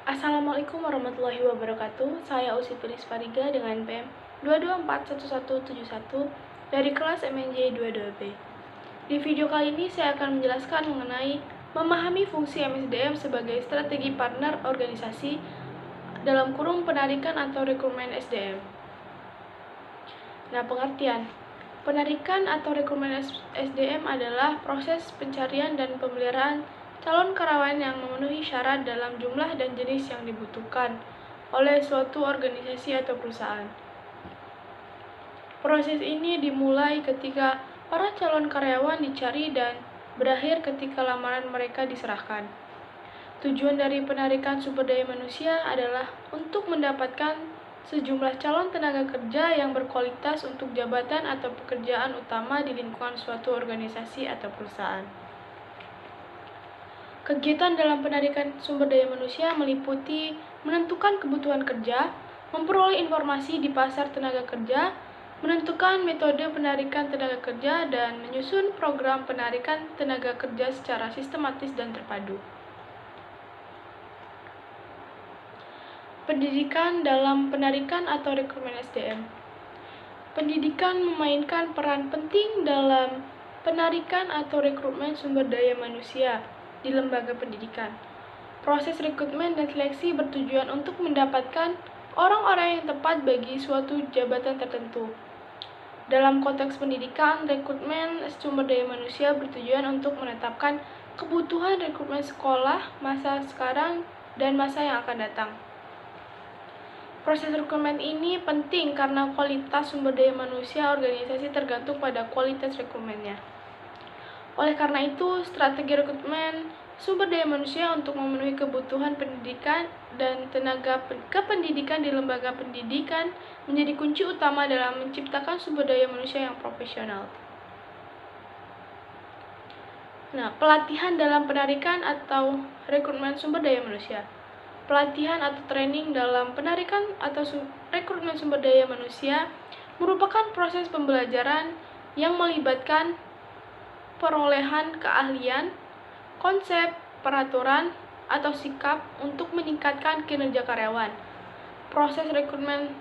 Assalamualaikum warahmatullahi wabarakatuh. Saya Usi Felis Fariga dengan PM 2241171 dari kelas MNJ 22B. Di video kali ini saya akan menjelaskan mengenai memahami fungsi MSDM sebagai strategi partner organisasi dalam kurung penarikan atau rekrutmen SDM. Nah, pengertian. Penarikan atau rekrutmen SDM adalah proses pencarian dan pemeliharaan calon karyawan yang memenuhi syarat dalam jumlah dan jenis yang dibutuhkan oleh suatu organisasi atau perusahaan. Proses ini dimulai ketika para calon karyawan dicari dan berakhir ketika lamaran mereka diserahkan. Tujuan dari penarikan sumber daya manusia adalah untuk mendapatkan sejumlah calon tenaga kerja yang berkualitas untuk jabatan atau pekerjaan utama di lingkungan suatu organisasi atau perusahaan. Kegiatan dalam penarikan sumber daya manusia meliputi menentukan kebutuhan kerja, memperoleh informasi di pasar tenaga kerja, menentukan metode penarikan tenaga kerja, dan menyusun program penarikan tenaga kerja secara sistematis dan terpadu. Pendidikan dalam penarikan atau rekrutmen SDM. Pendidikan memainkan peran penting dalam penarikan atau rekrutmen sumber daya manusia di lembaga pendidikan. Proses rekrutmen dan seleksi bertujuan untuk mendapatkan orang-orang yang tepat bagi suatu jabatan tertentu. Dalam konteks pendidikan, rekrutmen sumber daya manusia bertujuan untuk menetapkan kebutuhan rekrutmen sekolah masa sekarang dan masa yang akan datang. Proses rekrutmen ini penting karena kualitas sumber daya manusia organisasi tergantung pada kualitas rekrutmennya. Oleh karena itu, strategi rekrutmen sumber daya manusia untuk memenuhi kebutuhan pendidikan dan tenaga kependidikan di lembaga pendidikan menjadi kunci utama dalam menciptakan sumber daya manusia yang profesional. Nah, pelatihan dalam penarikan atau rekrutmen sumber daya manusia. Pelatihan atau training dalam penarikan atau rekrutmen sumber daya manusia merupakan proses pembelajaran yang melibatkan perolehan keahlian, konsep, peraturan, atau sikap untuk meningkatkan kinerja karyawan. Proses rekrutmen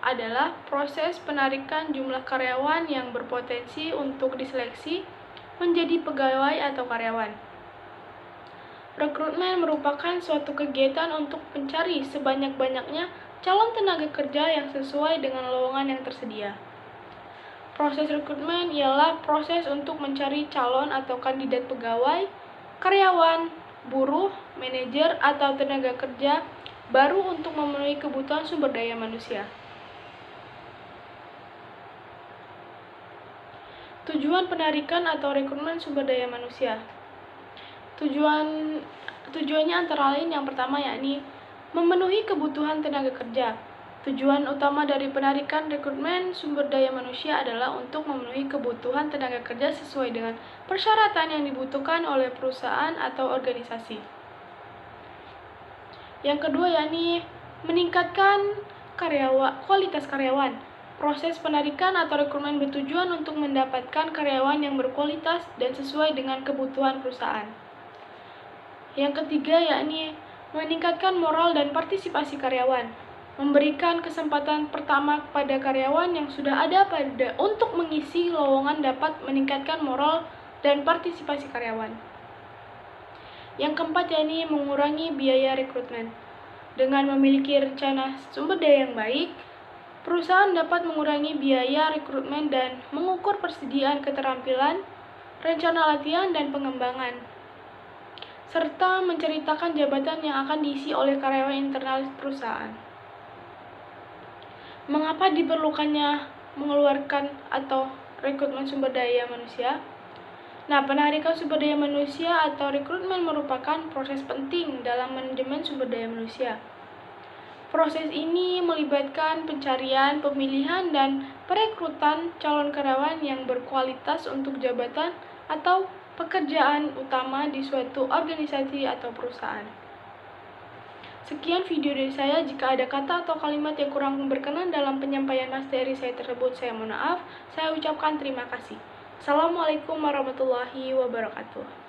adalah proses penarikan jumlah karyawan yang berpotensi untuk diseleksi menjadi pegawai atau karyawan. Rekrutmen merupakan suatu kegiatan untuk mencari sebanyak-banyaknya calon tenaga kerja yang sesuai dengan lowongan yang tersedia. Proses rekrutmen ialah proses untuk mencari calon atau kandidat pegawai, karyawan, buruh, manajer, atau tenaga kerja baru untuk memenuhi kebutuhan sumber daya manusia. Tujuan penarikan atau rekrutmen sumber daya manusia. Tujuannya antara lain yang pertama yakni memenuhi kebutuhan tenaga kerja. Tujuan utama dari penarikan rekrutmen sumber daya manusia adalah untuk memenuhi kebutuhan tenaga kerja sesuai dengan persyaratan yang dibutuhkan oleh perusahaan atau organisasi. Yang kedua yakni meningkatkan kualitas karyawan. Proses penarikan atau rekrutmen bertujuan untuk mendapatkan karyawan yang berkualitas dan sesuai dengan kebutuhan perusahaan. Yang ketiga yakni meningkatkan moral dan partisipasi karyawan. Memberikan kesempatan pertama kepada karyawan yang sudah ada untuk mengisi lowongan dapat meningkatkan moral dan partisipasi karyawan. Yang keempat yakni mengurangi biaya rekrutmen. Dengan memiliki rencana sumber daya yang baik, perusahaan dapat mengurangi biaya rekrutmen dan mengukur persediaan keterampilan, rencana latihan, dan pengembangan, serta menceritakan jabatan yang akan diisi oleh karyawan internal perusahaan. Mengapa diperlukannya mengeluarkan atau rekrutmen sumber daya manusia? Nah, penarikan sumber daya manusia atau rekrutmen merupakan proses penting dalam manajemen sumber daya manusia. Proses ini melibatkan pencarian, pemilihan, dan perekrutan calon karyawan yang berkualitas untuk jabatan atau pekerjaan utama di suatu organisasi atau perusahaan. Sekian video dari saya. Jika ada kata atau kalimat yang kurang berkenan dalam penyampaian materi saya tersebut, saya mohon maaf. Saya ucapkan terima kasih. Assalamualaikum warahmatullahi wabarakatuh.